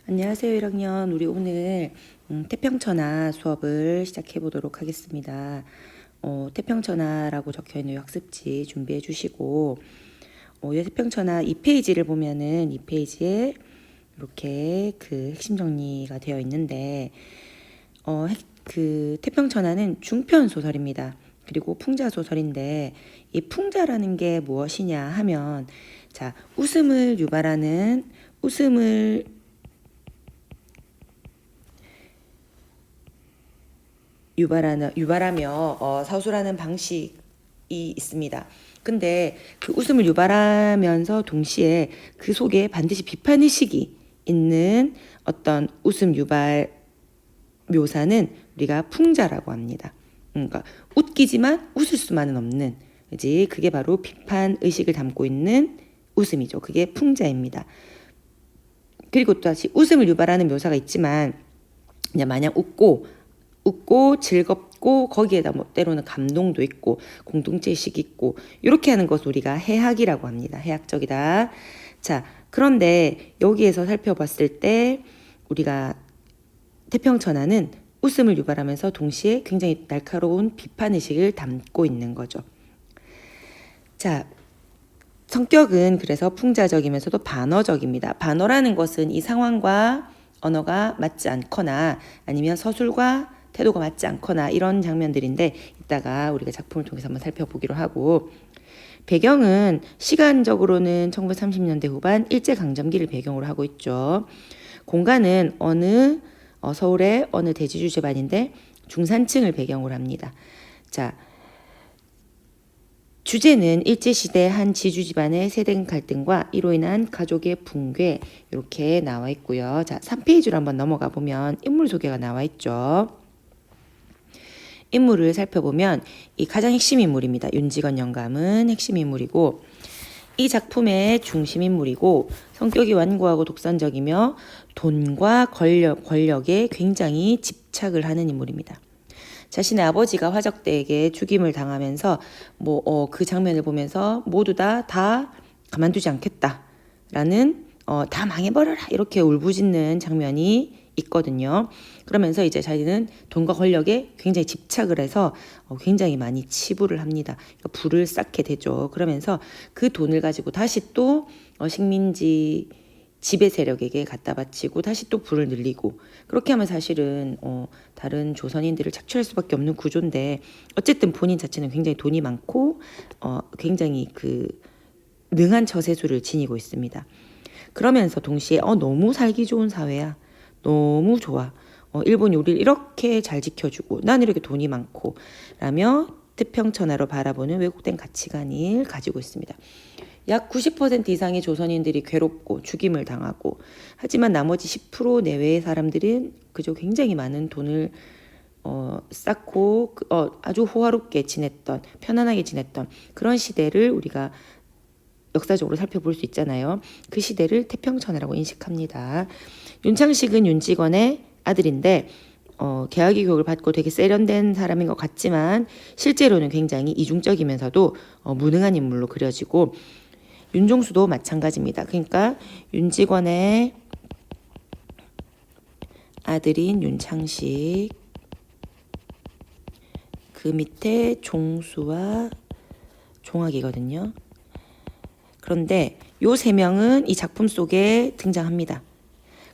안녕하세요, 1학년. 우리 오늘 태평천하 수업을 시작해 보도록 하겠습니다. 태평천하라고 적혀 있는 학습지 준비해 주시고, 이 태평천하 2페이지를 보면은 2페이지에 이렇게 그 핵심 정리가 되어 있는데, 그 태평천하는 중편 소설입니다. 그리고 풍자 소설인데, 이 풍자라는 게 무엇이냐 하면, 자, 웃음을 유발하며 서술하는 방식이 있습니다. 근데 그 웃음을 유발하면서 동시에 그 속에 반드시 비판의식이 있는 어떤 웃음 유발 묘사는 우리가 풍자라고 합니다. 그러니까 웃기지만 웃을 수만은 없는, 그지? 그게 바로 비판의식을 담고 있는 웃음이죠. 그게 풍자입니다. 그리고 또 다시 웃음을 유발하는 묘사가 있지만 그냥 마냥 웃고 즐겁고 거기에다 뭐 때로는 감동도 있고 공동체의식이 있고 이렇게 하는 것을 우리가 해학이라고 합니다. 해학적이다. 자, 그런데 여기에서 살펴봤을 때 우리가 태평천하는 웃음을 유발하면서 동시에 굉장히 날카로운 비판의식을 담고 있는 거죠. 자, 성격은 그래서 풍자적이면서도 반어적입니다. 반어라는 것은 이 상황과 언어가 맞지 않거나 아니면 서술과 태도가 맞지 않거나 이런 장면들인데 이따가 우리가 작품을 통해서 한번 살펴보기로 하고, 배경은 시간적으로는 1930년대 후반 일제강점기를 배경으로 하고 있죠. 공간은 서울의 어느 대지주 집안인데 중산층을 배경으로 합니다. 자, 주제는 일제시대 한 지주 집안의 세대 갈등과 이로 인한 가족의 붕괴 이렇게 나와 있고요. 자, 3페이지로 한번 넘어가 보면 인물 소개가 나와 있죠. 인물을 살펴보면 이 가장 핵심 인물입니다. 윤직원 영감은 핵심 인물이고 이 작품의 중심 인물이고 성격이 완고하고 독선적이며 돈과 권력에 굉장히 집착을 하는 인물입니다. 자신의 아버지가 화적대에게 죽임을 당하면서 그 장면을 보면서 모두 다 가만두지 않겠다라는 다 망해버려라 이렇게 울부짖는 장면이 있거든요. 그러면서 이제 자기는 돈과 권력에 굉장히 집착을 해서 굉장히 많이 치부를 합니다. 그러니까 불을 쌓게 되죠. 그러면서 그 돈을 가지고 다시 또 식민지 지배 세력에게 갖다 바치고 다시 또 불을 늘리고 그렇게 하면 사실은 다른 조선인들을 착취할 수밖에 없는 구조인데 어쨌든 본인 자체는 굉장히 돈이 많고 굉장히 그 능한 처세술을 지니고 있습니다. 그러면서 동시에 너무 살기 좋은 사회야. 너무 좋아. 일본이 우리를 이렇게 잘 지켜주고 난 이렇게 돈이 많고 라며 태평천하로 바라보는 왜곡된 가치관을 가지고 있습니다. 약 90% 이상의 조선인들이 괴롭고 죽임을 당하고 하지만 나머지 10% 내외의 사람들은 그저 굉장히 많은 돈을 쌓고 아주 호화롭게 지냈던 편안하게 지냈던 그런 시대를 우리가 역사적으로 살펴볼 수 있잖아요. 그 시대를 태평천하라고 인식합니다. 윤창식은 윤직원의 아들인데 개화기 교육을 받고 되게 세련된 사람인 것 같지만 실제로는 굉장히 이중적이면서도 무능한 인물로 그려지고 윤종수도 마찬가지입니다. 그러니까 윤직원의 아들인 윤창식, 그 밑에 종수와 종학이거든요. 그런데 요 세 명은 이 작품 속에 등장합니다.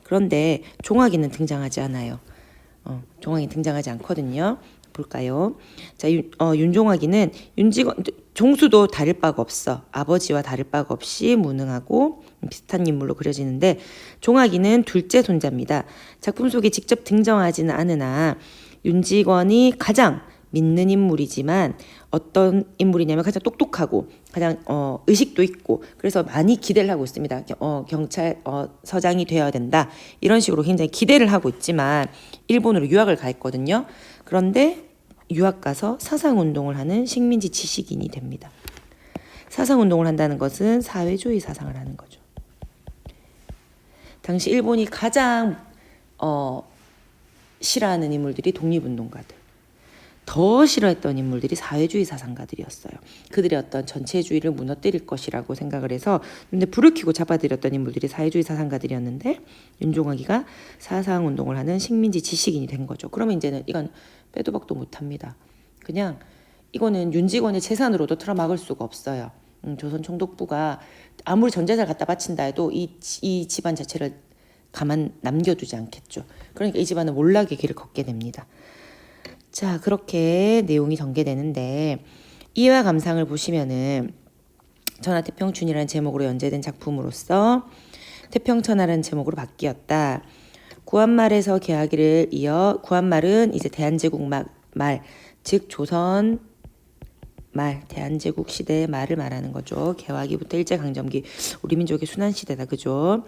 그런데 종학이는 등장하지 않아요. 종학이 등장하지 않거든요. 볼까요? 자, 윤종학이는 종수도 다를 바가 없어. 아버지와 다를 바가 없이 무능하고 비슷한 인물로 그려지는데 종학이는 둘째 손자입니다. 작품 속에 직접 등장하지는 않으나 윤직원이 가장 믿는 인물이지만 어떤 인물이냐면 가장 똑똑하고 가장 의식도 있고 그래서 많이 기대를 하고 있습니다. 경찰 서장이 되어야 된다 이런 식으로 굉장히 기대를 하고 있지만 일본으로 유학을 가 있거든요. 그런데 유학 가서 사상운동을 하는 식민지 지식인이 됩니다. 사상운동을 한다는 것은 사회주의 사상을 하는 거죠. 당시 일본이 가장 싫어하는 인물들이 독립운동가들. 더 싫어했던 인물들이 사회주의 사상가들이었어요. 그들의 어떤 전체주의를 무너뜨릴 것이라고 생각을 해서 근데 불을 켜고 잡아들였던 인물들이 사회주의 사상가들이었는데 윤종학이가 사상운동을 하는 식민지 지식인이 된 거죠. 그러면 이제는 이건 빼도 박도 못합니다. 그냥 이거는 윤직원의 재산으로도 틀어막을 수가 없어요. 조선 총독부가 아무리 전 재산을 갖다 바친다 해도 이 집안 자체를 가만 남겨두지 않겠죠. 그러니까 이 집안은 몰락의 길을 걷게 됩니다. 자, 그렇게 내용이 전개되는데 이해와 감상을 보시면은 천하태평춘이라는 제목으로 연재된 작품으로서 태평천하라는 제목으로 바뀌었다. 구한말에서 개하기를 이어 구한말은 이제 대한제국 말, 즉 조선 말, 대한제국 시대의 말을 말하는 거죠. 개화기부터 일제강점기, 우리 민족의 순환시대다. 그죠?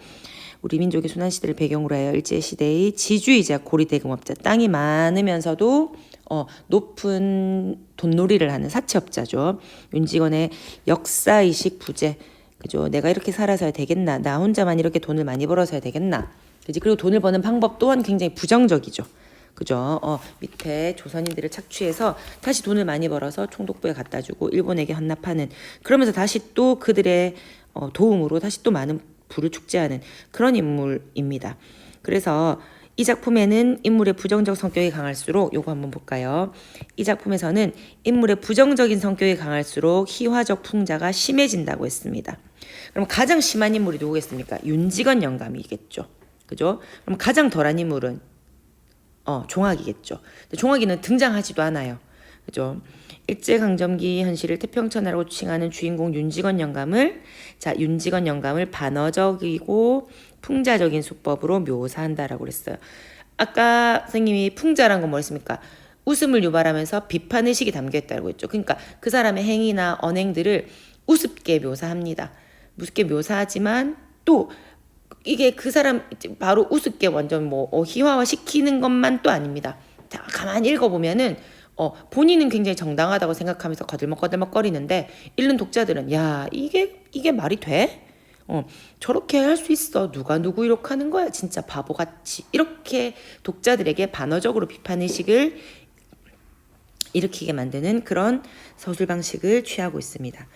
우리 민족의 순환시대를 배경으로 하여 일제시대의 지주이자 고리대금업자, 땅이 많으면서도 높은 돈놀이를 하는 사채업자죠. 윤직원의 역사의식 부재. 그죠? 내가 이렇게 살아서야 되겠나? 나 혼자만 이렇게 돈을 많이 벌어서야 되겠나? 그지? 그리고 돈을 버는 방법 또한 굉장히 부정적이죠. 그죠? 밑에 조선인들을 착취해서 다시 돈을 많이 벌어서 총독부에 갖다 주고 일본에게 헌납하는, 그러면서 다시 또 그들의 도움으로 다시 또 많은 부를 축제하는 그런 인물입니다. 그래서 이 작품에는 인물의 부정적 성격이 강할수록, 요거 한번 볼까요? 이 작품에서는 인물의 부정적인 성격이 강할수록 희화적 풍자가 심해진다고 했습니다. 그럼 가장 심한 인물이 누구겠습니까? 윤직원 영감이겠죠. 그죠? 그럼 가장 덜한 인물은 종학이겠죠. 근데 종학이는 등장하지도 않아요. 그죠? 일제강점기 현실을 태평천하라고 칭하는 주인공 윤직원 영감을, 윤직원 영감을 반어적이고 풍자적인 수법으로 묘사한다라고 그랬어요. 아까 선생님이 풍자란 건 뭐였습니까? 웃음을 유발하면서 비판의식이 담겨있다고 했죠. 그러니까 그 사람의 행위나 언행들을 우습게 묘사합니다. 우습게 묘사하지만 또 이게 그 사람 바로 우습게 완전 희화화 시키는 것만 또 아닙니다. 자, 가만히 읽어보면은 본인은 굉장히 정당하다고 생각하면서 거들먹거들먹 거리는데 읽는 독자들은 야, 이게 말이 돼? 저렇게 할 수 있어. 누가 누구 이렇게 하는 거야? 진짜 바보같이. 이렇게 독자들에게 반어적으로 비판의식을 일으키게 만드는 그런 서술 방식을 취하고 있습니다.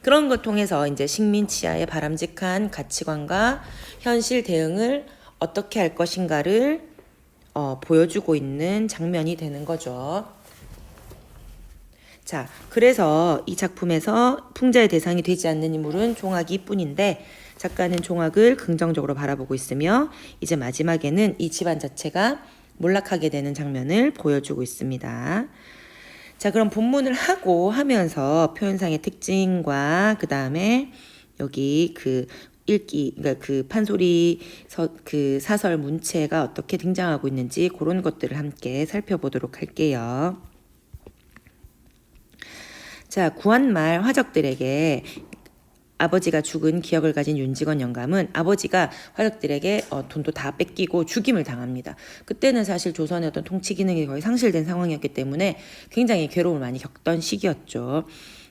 그런 것 통해서 이제 식민치하의 바람직한 가치관과 현실 대응을 어떻게 할 것인가를 보여주고 있는 장면이 되는 거죠. 자, 그래서 이 작품에서 풍자의 대상이 되지 않는 인물은 종학이 뿐인데 작가는 종학을 긍정적으로 바라보고 있으며 이제 마지막에는 이 집안 자체가 몰락하게 되는 장면을 보여주고 있습니다. 자, 그럼 본문을 하면서 표현상의 특징과 그 다음에 여기 그 읽기, 그러니까 그 판소리 그 사설 문체가 어떻게 등장하고 있는지 그런 것들을 함께 살펴보도록 할게요. 자, 구한말 화적들에게 아버지가 죽은 기억을 가진 윤직원 영감은 아버지가 화적들에게 돈도 다 뺏기고 죽임을 당합니다. 그때는 사실 조선의 어떤 통치 기능이 거의 상실된 상황이었기 때문에 굉장히 괴로움을 많이 겪던 시기였죠.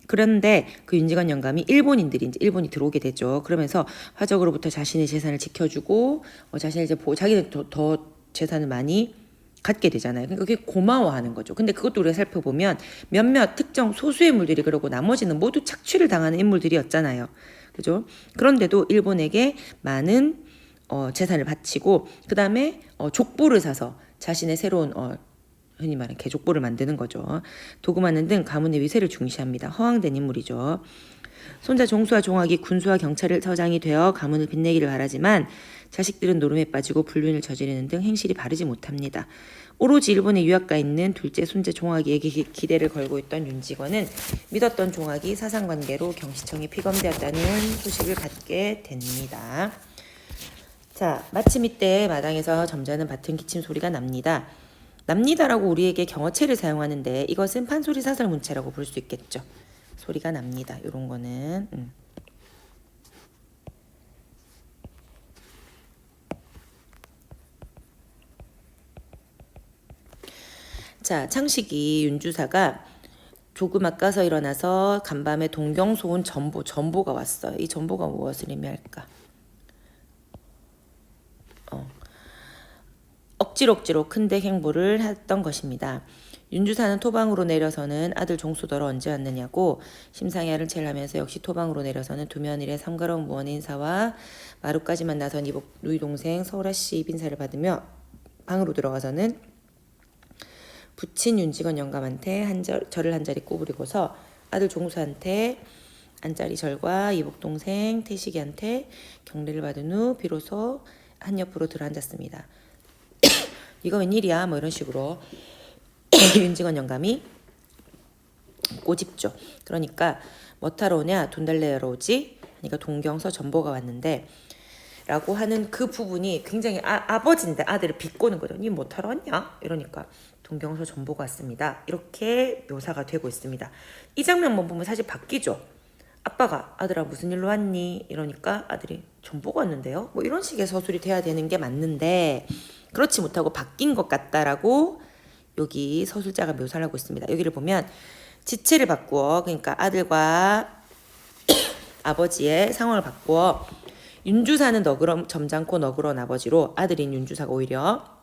그런데 그 윤직원 영감이 일본인들이 이제 일본이 들어오게 되죠. 그러면서 화적으로부터 자신의 재산을 지켜주고 자신의 이제 자기는 더 재산을 많이 갖게 되잖아요. 그러니까 그게 고마워하는 거죠. 근데 그것도 우리가 살펴보면 몇몇 특정 소수의 인물들이 그러고 나머지는 모두 착취를 당하는 인물들이었잖아요. 그죠? 그런데도 일본에게 많은 재산을 바치고 그 다음에 족보를 사서 자신의 새로운 흔히 말하는 개족보를 만드는 거죠. 도금하는 등 가문의 위세를 중시합니다. 허황된 인물이죠. 손자 종수와 종학이 군수와 경찰서장이 되어 가문을 빛내기를 바라지만 자식들은 노름에 빠지고 불륜을 저지르는 등 행실이 바르지 못합니다. 오로지 일본에 유학가 있는 둘째 손자 종학이에게 기대를 걸고 있던 윤직원은 믿었던 종학이 사상관계로 경시청에 피검되었다는 소식을 받게 됩니다. 자, 마침 이때 마당에서 점잖은 밭은 기침 소리가 납니다. 납니다라고 우리에게 경어체를 사용하는데 이것은 판소리 사설 문체라고 볼 수 있겠죠. 소리가 납니다. 이런 거는 자, 창식이 윤주사가 조금 아까서 일어나서 간밤에 동경소 온 전보가 왔어요. 이 전보가 무엇을 의미할까? 억지로 큰데 행보를 했던 것입니다. 윤주사는 토방으로 내려서는 아들 종수더러 언제 왔느냐고 심상야를 첼하면서 역시 토방으로 내려서는 두며느리의 삼가로운 무언 인사와 마루까지만 나선 이복 누이 동생 서울아씨 입인사를 받으며 방으로 들어가서는 부친 윤직원 영감한테 절을 한 자리 꼬부리고서 아들 종수한테 한 자리 절과 이복 동생 태식이한테 경례를 받은 후 비로소 한 옆으로 들어앉았습니다. 이거 웬일이야? 뭐 이런 식으로 윤직원 영감이 꼬집죠. 그러니까 뭐 타러 오냐? 돈 달래러 오지? 그러니까 동경서 전보가 왔는데 라고 하는 그 부분이 굉장히 아버지인데 아들을 비꼬는 거죠. 니 뭐 타러 왔냐? 이러니까 동경서 전보가 왔습니다. 이렇게 묘사가 되고 있습니다. 이 장면만 보면 사실 바뀌죠. 아빠가 아들아 무슨 일로 왔니? 이러니까 아들이 전보가 왔는데요. 뭐 이런 식의 서술이 돼야 되는 게 맞는데 그렇지 못하고 바뀐 것 같다라고 여기 서술자가 묘사를 하고 있습니다. 여기를 보면 지체를 바꾸어 그러니까 아들과 아버지의 상황을 바꾸어 윤주사는 점잖고 너그러운 아버지로 아들인 윤주사가 오히려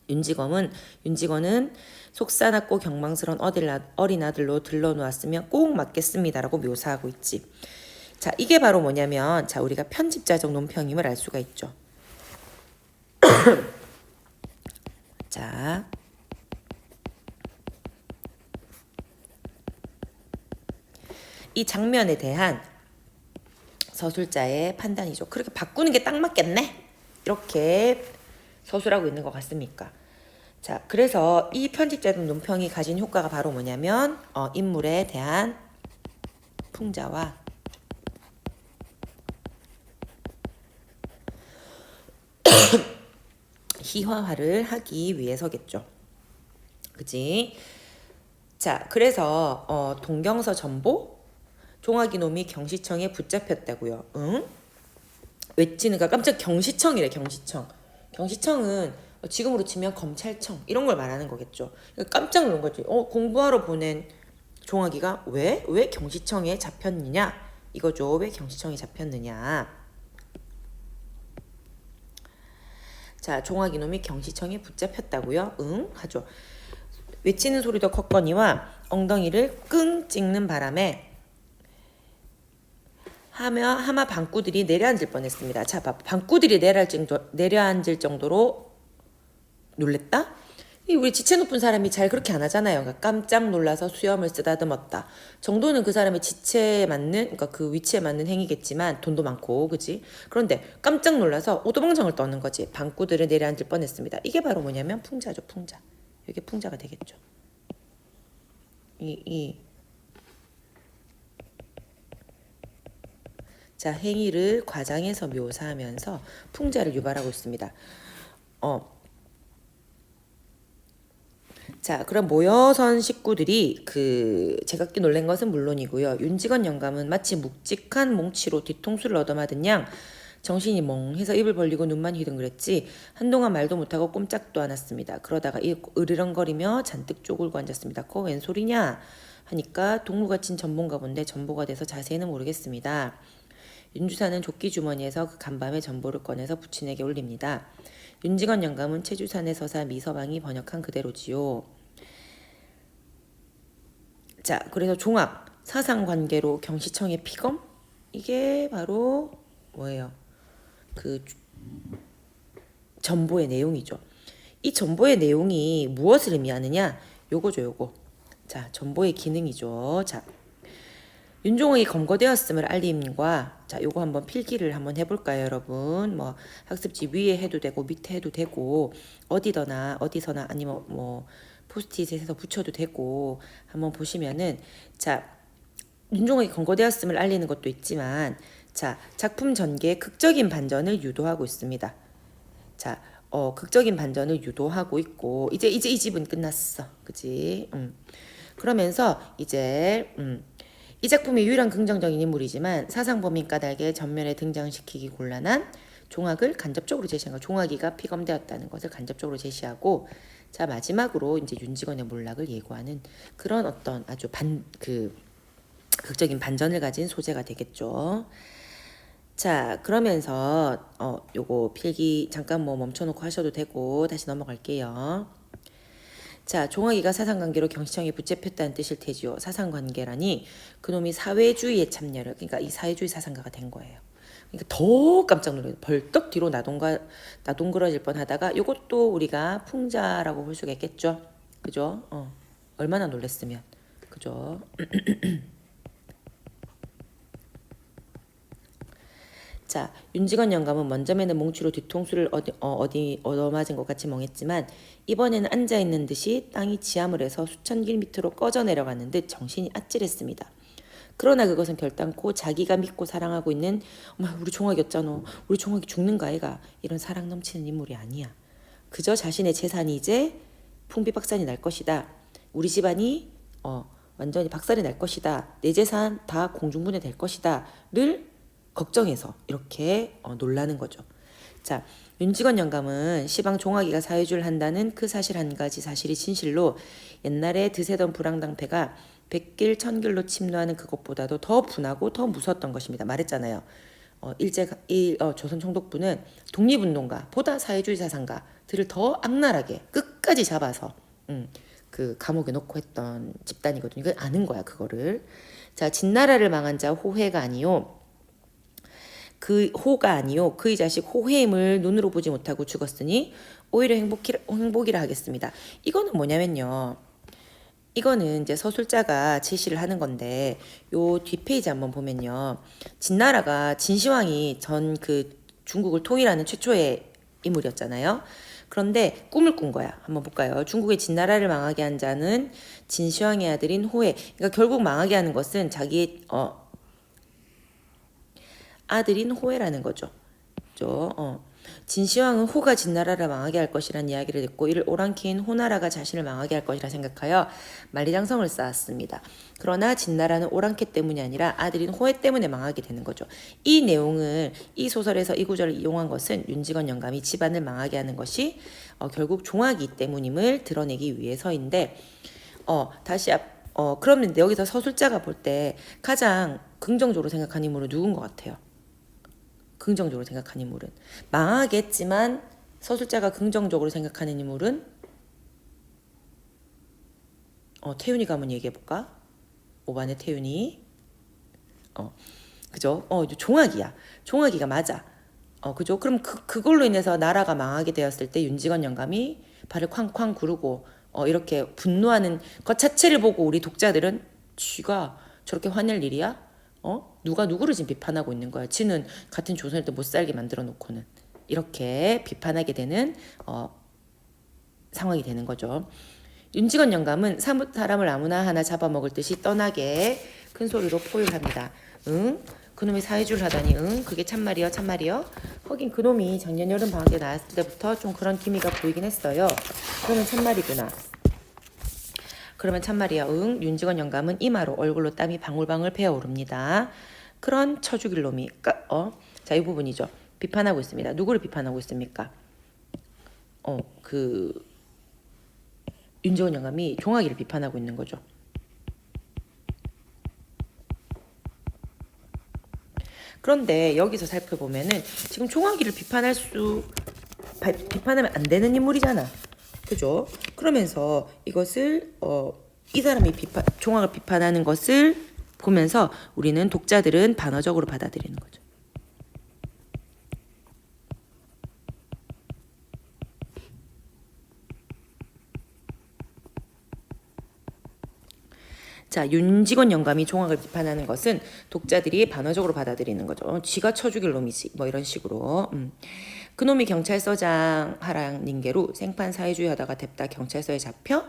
윤직원은 속사납고 경망스러운 어린 아들로 들러놓았으면 꼭 맞겠습니다라고 묘사하고 있지. 자, 이게 바로 뭐냐면 자 우리가 편집자적 논평임을 알 수가 있죠. 자, 이 장면에 대한 서술자의 판단이죠. 그렇게 바꾸는 게 딱 맞겠네? 이렇게 서술하고 있는 것 같습니까? 자, 그래서 이 편집자적 논평이 가진 효과가 바로 뭐냐면 인물에 대한 풍자와 희화화를 하기 위해서겠죠. 그치? 자, 그래서 동경서 전보 종학이 놈이 경시청에 붙잡혔다고요. 응? 외치는가 깜짝 경시청이래. 경시청은 지금으로 치면 검찰청 이런 걸 말하는 거겠죠. 깜짝 놀란 거지. 공부하러 보낸 종학이가 왜 경시청에 잡혔느냐 이거죠. 왜 경시청에 잡혔느냐. 자, 종학이 놈이 경시청에 붙잡혔다고요. 응? 하죠. 외치는 소리도 컸거니와 엉덩이를 끙 찍는 바람에 하마 방구들이 내려앉을 뻔했습니다. 자, 방구들이 내려앉을 정도로 놀랬다? 우리 지체 높은 사람이 잘 그렇게 안 하잖아요. 그러니까 깜짝 놀라서 수염을 쓰다듬었다. 정도는 그 사람의 지체에 맞는, 그러니까 그 위치에 맞는 행위겠지만 돈도 많고, 그지? 그런데 깜짝 놀라서 오도방정을 떠는 거지. 방구들을 내려앉을 뻔했습니다. 이게 바로 뭐냐면 풍자죠, 풍자. 이게 풍자가 되겠죠. 자, 행위를 과장해서 묘사하면서 풍자를 유발하고 있습니다. 자, 그럼 모여선 식구들이 제각기 놀란 것은 물론이고요. 윤직원 영감은 마치 묵직한 몽치로 뒤통수를 얻어맞은 양 정신이 멍해서 입을 벌리고 눈만 휘둥그랬지 한동안 말도 못하고 꼼짝도 않았습니다. 그러다가 으르렁거리며 잔뜩 쪼글고 앉았습니다. 그거 웬 소리냐 하니까 동무가 친 전보인가 본데 전보가 돼서 자세히는 모르겠습니다. 윤주사는 조끼 주머니에서 그 간밤에 전보를 꺼내서 부친에게 올립니다. 윤직원 영감은 최주산의 서사 미서방이 번역한 그대로지요. 자, 그래서 종합 사상관계로 경시청의 피검 이게 바로 뭐예요? 전보의 내용이죠. 이 전보의 내용이 무엇을 의미하느냐? 요거죠, 요거. 자, 전보의 기능이죠. 자, 윤종옥이 검거되었음을 알림과 자 요거 한번 필기를 한번 해볼까요 여러분. 뭐 학습지 위에 해도 되고 밑에 해도 되고 어디서나 아니면 뭐 포스트잇에 해서 붙여도 되고 한번 보시면은 자 윤종옥이 검거되었음을 알리는 것도 있지만 자 작품 전개에 극적인 반전을 유도하고 있습니다. 자 극적인 반전을 유도하고 있고 이제 이 집은 끝났어. 그치? 그러면서 이제 이 작품의 유일한 긍정적인 인물이지만 사상범인 까닭에 전면에 등장시키기 곤란한 종학을 간접적으로 제시한 거. 종학이가 피검되었다는 것을 간접적으로 제시하고 자 마지막으로 이제 윤직원의 몰락을 예고하는 그런 어떤 아주 극적인 반전을 가진 소재가 되겠죠. 자, 그러면서 요거 필기 잠깐 뭐 멈춰놓고 하셔도 되고 다시 넘어갈게요. 자, 종학이가 사상관계로 경시청에 붙잡혔다는 뜻일 테지요. 사상관계라니 그놈이 사회주의에 참여를, 그러니까 이 사회주의 사상가가 된 거예요. 그러니까 더 깜짝 놀라요. 벌떡 뒤로 나동그러질 뻔하다가 요것도 우리가 풍자라고 볼 수가 있겠죠. 그죠? 얼마나 놀랬으면. 그죠? 자, 윤직원 영감은 먼저 매는 몽치로 뒤통수를 얻어맞은 것 같이 멍했지만 이번에는 앉아있는 듯이 땅이 지함을 해서 수천 길 밑으로 꺼져 내려가는 듯 정신이 아찔했습니다. 그러나 그것은 결단코 자기가 믿고 사랑하고 있는 우리 종학이었잖아. 우리 종학이 죽는가 아이가. 이런 사랑 넘치는 인물이 아니야. 그저 자신의 재산이 이제 풍비박산이 날 것이다. 우리 집안이 완전히 박살이 날 것이다. 내 재산 다 공중분해 될 것이다. 를 걱정해서 이렇게 놀라는 거죠. 자, 윤직원 영감은 시방 종학이가 사회주의를 한다는 그 사실 한 가지 사실이 진실로 옛날에 드세던 불황당패가 백길 천길로 침노하는 그것보다도 더 분하고 더 무서웠던 것입니다. 말했잖아요. 조선 총독부는 독립운동가보다 사회주의 사상가들을 더 악랄하게 끝까지 잡아서 그 감옥에 넣고 했던 집단이거든요. 이거 아는 거야 그거를. 자, 진나라를 망한 자 호해가 아니요. 그 호가 아니요 그의 자식 호해임을 눈으로 보지 못하고 죽었으니 오히려 행복이라 하겠습니다. 이거는 뭐냐면요. 이거는 이제 서술자가 제시를 하는 건데 요 뒷페이지 한번 보면요. 진나라가 진시황이 전 그 중국을 통일하는 최초의 인물이었잖아요. 그런데 꿈을 꾼 거야. 한번 볼까요? 중국의 진나라를 망하게 한 자는 진시황의 아들인 호해. 그러니까 결국 망하게 하는 것은 자기의 아들인 호해라는 거죠. 진시황은 호가 진나라를 망하게 할 것이라는 이야기를 듣고 이를 오랑캐인 호나라가 자신을 망하게 할 것이라 생각하여 만리장성을 쌓았습니다. 그러나 진나라는 오랑캐 때문이 아니라 아들인 호해 때문에 망하게 되는 거죠. 이 내용을 이 소설에서 이 구절을 이용한 것은 윤직원 영감이 집안을 망하게 하는 것이 결국 종학이 때문임을 드러내기 위해서인데 그러면 여기서 서술자가 볼 때 가장 긍정적으로 생각한 인물은 누군 것 같아요? 긍정적으로 생각하는 인물은 망하겠지만 서술자가 긍정적으로 생각하는 인물은 태윤이가 한번 얘기해볼까? 5반의 태윤이 그죠? 종학이야. 종학이가 맞아. 그죠? 그럼 그걸로 인해서 나라가 망하게 되었을 때 윤직원 영감이 발을 쾅쾅 구르고 이렇게 분노하는 것 자체를 보고 우리 독자들은 쥐가 저렇게 화낼 일이야? 누가 누구를 지금 비판하고 있는 거야. 지는 같은 조선일 때 못 살게 만들어 놓고는 이렇게 비판하게 되는 상황이 되는 거죠. 윤직원 영감은 사람을 아무나 하나 잡아먹을 듯이 떠나게 큰 소리로 포효합니다. 응? 그놈이 사회주의를 하다니 그게 참말이요 참말이요. 하긴 그놈이 작년 여름 방학에 나왔을 때부터 좀 그런 기미가 보이긴 했어요. 그러면 참말이구나. 그러면 참말이야. 윤직원 영감은 이마로 얼굴로 땀이 방울방울 배어오릅니다. 그런 쳐죽일 놈이 자, 이 부분이죠. 비판하고 있습니다. 누구를 비판하고 있습니까? 윤직원 영감이 종학이를 비판하고 있는 거죠. 그런데 여기서 살펴보면은 지금 종학이를 비판하면 안 되는 인물이잖아. 그죠? 그러면서 이것을 이 사람이 종학을 비판하는 것을 보면서 우리는 독자들은 반어적으로 받아들이는 거죠. 자, 윤직원 영감이 종학을 비판하는 것은 독자들이 반어적으로 받아들이는 거죠. 쥐가 쳐죽일 놈이지 뭐 이런 식으로. 그놈이 경찰서장 하랑 닌게로 생판 사회주의 하다가 뎁다 경찰서에 잡혀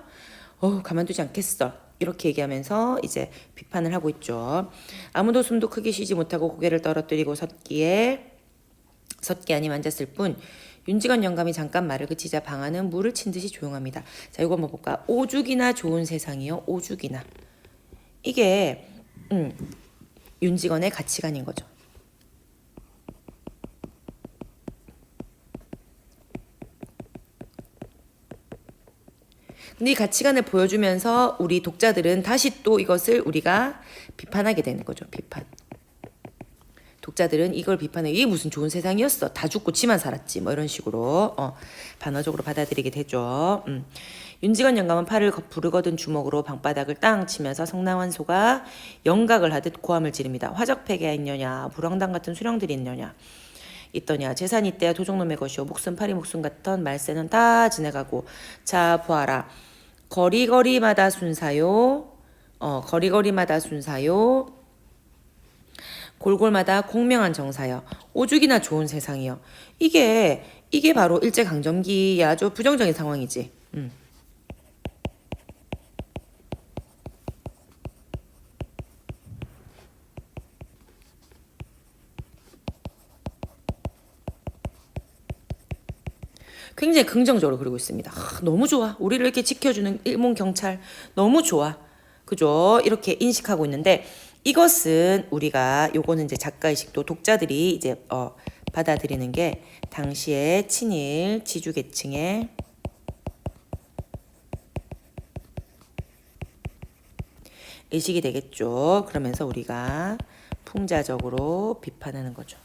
가만두지 않겠어. 이렇게 얘기하면서 이제 비판을 하고 있죠. 아무도 숨도 크게 쉬지 못하고 고개를 떨어뜨리고 섰기에 안이 만졌을 뿐 윤직원 영감이 잠깐 말을 그치자 방 안은 물을 친 듯이 조용합니다. 자, 이거 한번 볼까? 오죽이나 좋은 세상이요. 오죽이나. 이게 윤직원의 가치관인 거죠. 근데 이 가치관을 보여주면서 우리 독자들은 다시 또 이것을 우리가 비판하게 되는 거죠. 비판. 독자들은 이걸 비판해. 이게 무슨 좋은 세상이었어. 다 죽고 지만 살았지. 뭐 이런 식으로 반어적으로 받아들이게 되죠. 윤지건 영감은 팔을 부르거든 주먹으로 방바닥을 땅 치면서 성나환소가 영각을 하듯 고함을 지릅니다. 화적패가 있느냐, 불황당 같은 수령들이 있느냐. 있더냐. 재산이 있대야 도적놈의 것이오. 목숨 파리 목숨 같던 말세는 다 지나가고. 자 보아라. 거리거리마다 순사요. 거리거리마다 순사요. 골골마다 공명한 정사여. 오죽이나 좋은 세상이여. 이게 바로 일제강점기의 아주 부정적인 상황이지. 굉장히 긍정적으로 그리고 있습니다. 너무 좋아. 우리를 이렇게 지켜주는 일본 경찰 너무 좋아. 그죠? 이렇게 인식하고 있는데 이것은 우리가 요거는 이제 작가의식도 독자들이 이제 받아들이는 게 당시에 친일 지주계층의 의식이 되겠죠. 그러면서 우리가 풍자적으로 비판하는 거죠.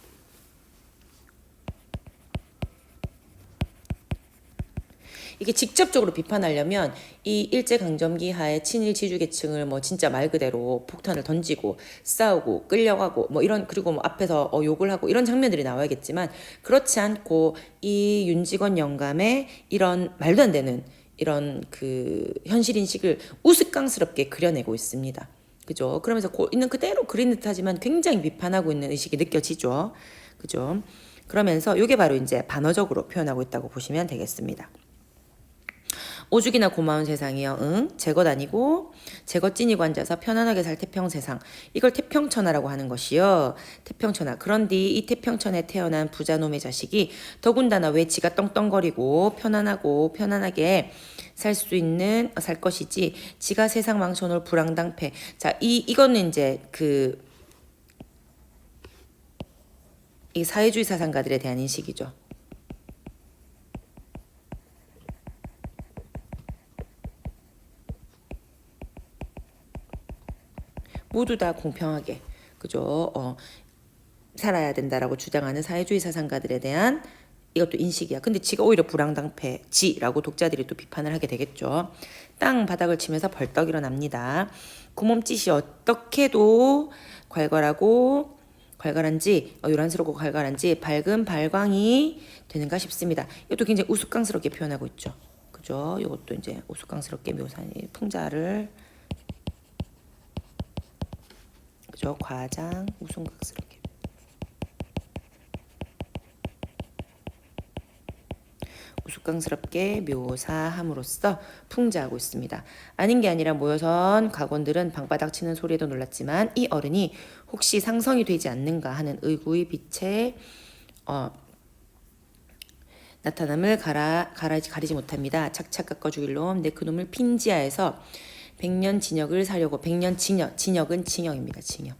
이게 직접적으로 비판하려면 이 일제강점기 하에 친일 지주계층을 뭐 진짜 말 그대로 폭탄을 던지고 싸우고 끌려가고 뭐 이런 그리고 뭐 앞에서 욕을 하고 이런 장면들이 나와야겠지만 그렇지 않고 이 윤직원 영감의 이런 말도 안 되는 이런 그 현실 인식을 우스꽝스럽게 그려내고 있습니다. 그죠? 그러면서 있는 그대로 그린 듯하지만 굉장히 비판하고 있는 의식이 느껴지죠. 그죠? 그러면서 이게 바로 이제 반어적으로 표현하고 있다고 보시면 되겠습니다. 오죽이나 고마운 세상이여. 응? 제것 아니고 제것 찐이고 앉아서 편안하게 살 태평세상. 이걸 태평천하라고 하는 것이요. 태평천하. 그런디 이 태평천에 태어난 부자놈의 자식이 더군다나 왜 지가 떵떵거리고 편안하고 편안하게 살 수 있는 살 것이지 지가 세상 망쳐놓을 불황당패. 자, 이거는 이제 이 사회주의 사상가들에 대한 인식이죠. 모두 다 공평하게 그죠? 살아야 된다라고 주장하는 사회주의 사상가들에 대한 이것도 인식이야. 근데 지가 오히려 불황당패지라고 독자들이 또 비판을 하게 되겠죠. 땅 바닥을 치면서 벌떡 일어납니다. 구몸짓이 어떻게도 괄괄한지 요란스럽고 괄괄한지 밝은 발광이 되는가 싶습니다. 이것도 굉장히 우스꽝스럽게 표현하고 있죠. 그죠? 이것도 이제 우스꽝스럽게 묘사한 풍자를 그죠? 과장 우스꽝스럽게 우스꽝스럽게 묘사함으로써 풍자하고 있습니다. 아닌 게 아니라 모여선 각원들은 방바닥 치는 소리에도 놀랐지만 이 어른이 혹시 상성이 되지 않는가 하는 의구의 빛에 나타남을 가리지 못합니다. 착착 깎아 죽일 놈 내 그놈을 핀지하에서 100년 진역을 사려고 100년 진역은 징역입니다. 징역.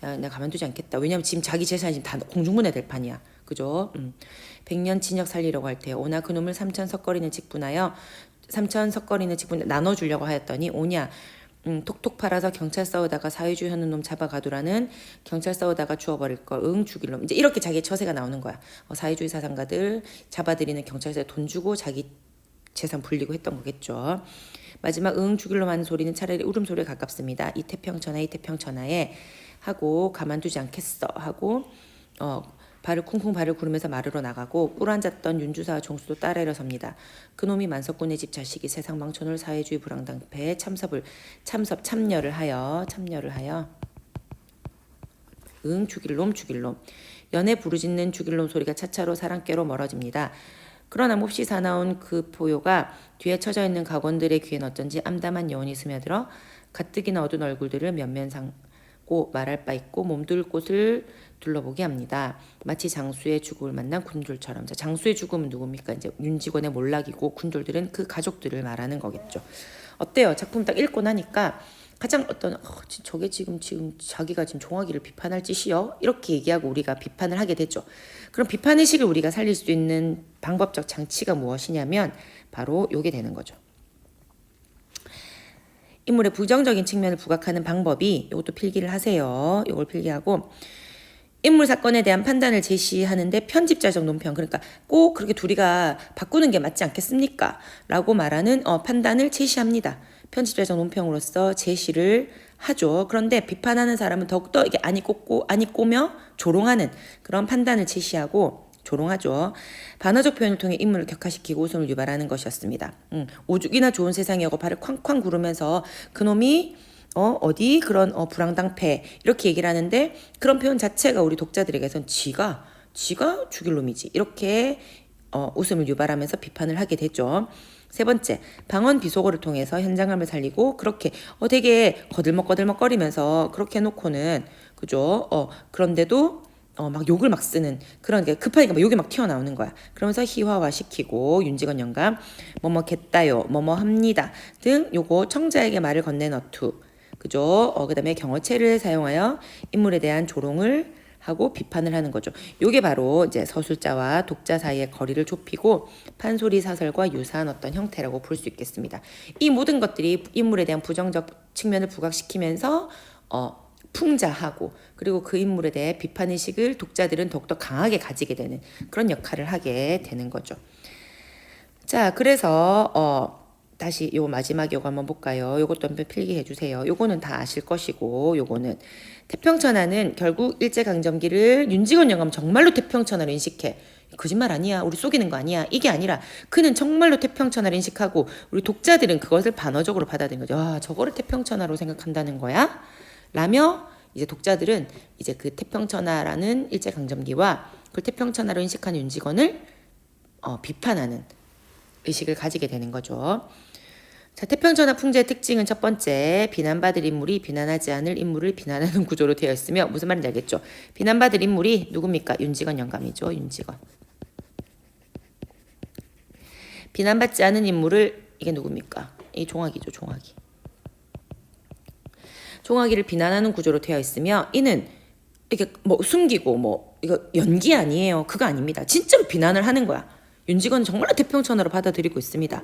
야, 내가 가만두지 않겠다. 왜냐면 지금 자기 재산이 지금 다 공중분해될 판이야. 그죠? 100년 진역 살리려고 할 때 오나 그놈을 3천 석거리는 직분하여 3천 석거리는 직분 나눠주려고 하였더니 오냐 톡톡 팔아서 경찰 싸우다가 사회주의 하는 놈 잡아가두라는 경찰 싸우다가 주워버릴 걸 응 죽일 놈 이제 이렇게 자기 처세가 나오는 거야. 사회주의 사상가들 잡아들이는 경찰서에 돈 주고 자기 재산 불리고 했던 거겠죠. 마지막 응 죽일 놈 하는 소리는 차라리 울음소리에 가깝습니다. 이 태평천하에 하고 가만두지 않겠어 하고 발을 쿵쿵 발을 구르면서 마르러 나가고 꿀 앉았던 윤주사와 종수도 따라 일어섭니다. 그놈이 만석군의 집 자식이 세상 망쳐놓을 사회주의 불황당패에 참여를 하여 응 죽일 놈 연애 부르짖는 죽일 놈 소리가 차차로 사랑께로 멀어집니다. 그러나 몹시 사나운 그 포효가 뒤에 처져 있는 각원들의 귀엔 어쩐지 암담한 여운이 스며들어 가뜩이나 어두운 얼굴들을 면면상고 말할 바 있고 몸둘 곳을 둘러보게 합니다. 마치 장수의 죽음을 만난 군졸처럼. 자, 장수의 죽음은 누굽니까? 이제 윤직원의 몰락이고 군졸들은 그 가족들을 말하는 거겠죠. 어때요? 작품 딱 읽고 나니까 가장 저게 지금 자기가 지금 종아기를 비판할 짓이요? 이렇게 얘기하고 우리가 비판을 하게 되죠. 그럼 비판의식을 우리가 살릴 수 있는 방법적 장치가 무엇이냐면 바로 요게 되는 거죠. 인물의 부정적인 측면을 부각하는 방법이 이것도 필기를 하세요. 이걸 필기하고 인물 사건에 대한 판단을 제시하는데 편집자적 논평, 그러니까 꼭 그렇게 둘이가 바꾸는 게 맞지 않겠습니까? 라고 말하는 판단을 제시합니다. 편집자적 논평으로서 제시를 하죠. 그런데 비판하는 사람은 더욱더 이게 안이 꼬며 조롱하는 그런 판단을 제시하고 조롱하죠. 반어적 표현을 통해 인물을 격화시키고 웃음을 유발하는 것이었습니다. 오죽이나 좋은 세상이라고 발을 쾅쾅 구르면서 그놈이 어디 그런 불황당패 이렇게 얘기를 하는데 그런 표현 자체가 우리 독자들에게선 지가 죽일 놈이지 이렇게 웃음을 유발하면서 비판을 하게 되죠. 세 번째, 방언 비속어를 통해서 현장감을 살리고 그렇게 되게 거들먹거리면서 그렇게 해놓고는 그죠? 그런데도 막 욕을 막 쓰는 그런 게 급하니까 막 욕이 막 튀어나오는 거야. 그러면서 희화화시키고 윤직원 영감 뭐뭐 겠다요, 뭐뭐 합니다 등 요거 청자에게 말을 건넨 어투 그죠? 그다음에 경어체를 사용하여 인물에 대한 조롱을 하고 비판을 하는 거죠. 요게 바로 이제 서술자와 독자 사이의 거리를 좁히고 판소리 사설과 유사한 어떤 형태라고 볼 수 있겠습니다. 이 모든 것들이 인물에 대한 부정적 측면을 부각시키면서 풍자하고 그리고 그 인물에 대해 비판의식을 독자들은 더욱더 강하게 가지게 되는 그런 역할을 하게 되는 거죠. 자, 그래서 다시 요 마지막 요거 한번 볼까요? 요것도 한번 필기해 주세요. 요거는 다 아실 것이고 요거는 태평천하는 결국 일제강점기를 윤직원 영감 정말로 태평천하로 인식해. 거짓말 아니야. 우리 속이는 거 아니야. 이게 아니라 그는 정말로 태평천하를 인식하고 우리 독자들은 그것을 반어적으로 받아들인 거죠. 아, 저거를 태평천하로 생각한다는 거야? 라며 이제 독자들은 이제 그 태평천하라는 일제강점기와 그 태평천하로 인식하는 윤직원을 비판하는 의식을 가지게 되는 거죠. 자, 태평천하 풍자의 특징은 첫 번째, 비난받을 인물이 비난하지 않을 인물을 비난하는 구조로 되어 있으며 무슨 말인지 알겠죠? 비난받을 인물이 누굽니까? 윤직원 영감이죠. 윤직원. 비난받지 않은 인물을 이게 누굽니까? 이 종학이죠. 종학이. 종학이를 비난하는 구조로 되어 있으며 이는 이게 뭐 숨기고 뭐 이거 연기 아니에요. 그거 아닙니다. 진짜로 비난을 하는 거야. 윤직원은 정말로 태평천하로 받아들이고 있습니다.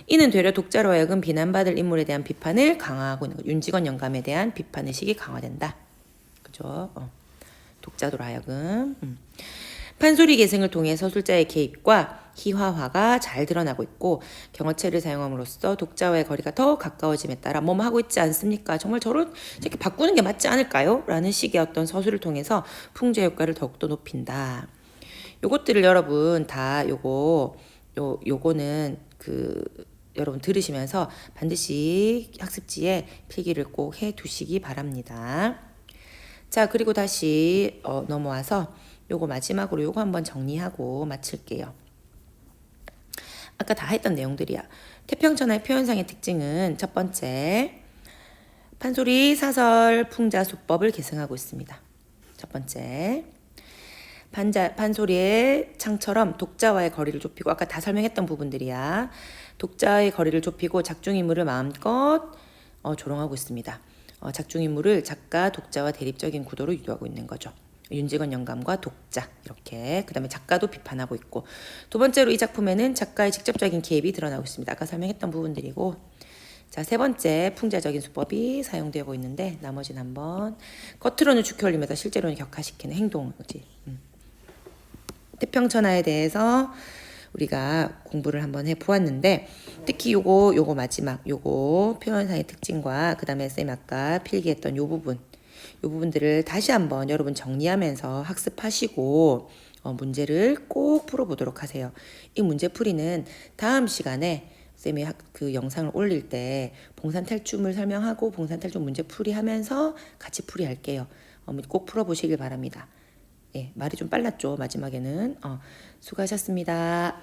이는 되려 독자로 하여금 비난받을 인물에 대한 비판을 강화하고 있는 거죠. 윤직원 영감에 대한 비판의식이 강화된다. 그죠? 독자로 하여금. 판소리 계승을 통해 서술자의 개입과 희화화가 잘 드러나고 있고 경어체를 사용함으로써 독자와의 거리가 더 가까워짐에 따라 뭐뭐 하고 있지 않습니까? 정말 저를 이렇게 바꾸는 게 맞지 않을까요? 라는 식의 어떤 서술을 통해서 풍자 효과를 더욱더 높인다. 요것들을 여러분 다 요거는 여러분 들으시면서 반드시 학습지에 필기를 꼭 해 두시기 바랍니다. 자, 그리고 다시 넘어와서 요거 마지막으로 요거 한번 정리하고 마칠게요. 아까 다 했던 내용들이야. 태평천하의 표현상의 특징은 첫 번째, 판소리, 사설, 풍자, 수법을 계승하고 있습니다. 첫 번째, 판소리의 창처럼 독자와의 거리를 좁히고 아까 다 설명했던 부분들이야. 독자의 거리를 좁히고 작중인물을 마음껏 조롱하고 있습니다. 작중인물을 작가, 독자와 대립적인 구도로 유도하고 있는 거죠. 윤직원 영감과 독자 이렇게 그 다음에 작가도 비판하고 있고 두 번째로 이 작품에는 작가의 직접적인 개입이 드러나고 있습니다. 아까 설명했던 부분들이고 자, 세 번째 풍자적인 수법이 사용되고 있는데 나머지는 한번 겉으로는 죽혀 올리면서 실제로는 격화시키는 행동이지. 태평천하에 대해서 우리가 공부를 한번 해보았는데 특히 요거 마지막 요거 표현상의 특징과 그 다음에 쌤 아까 필기했던 요 부분들을 다시 한번 여러분 정리하면서 학습하시고 문제를 꼭 풀어보도록 하세요. 이 문제풀이는 다음 시간에 쌤이 그 영상을 올릴 때 봉산탈춤을 설명하고 봉산탈춤 문제풀이 하면서 같이 풀이할게요. 꼭 풀어보시길 바랍니다. 예, 말이 좀 빨랐죠. 마지막에는 수고하셨습니다.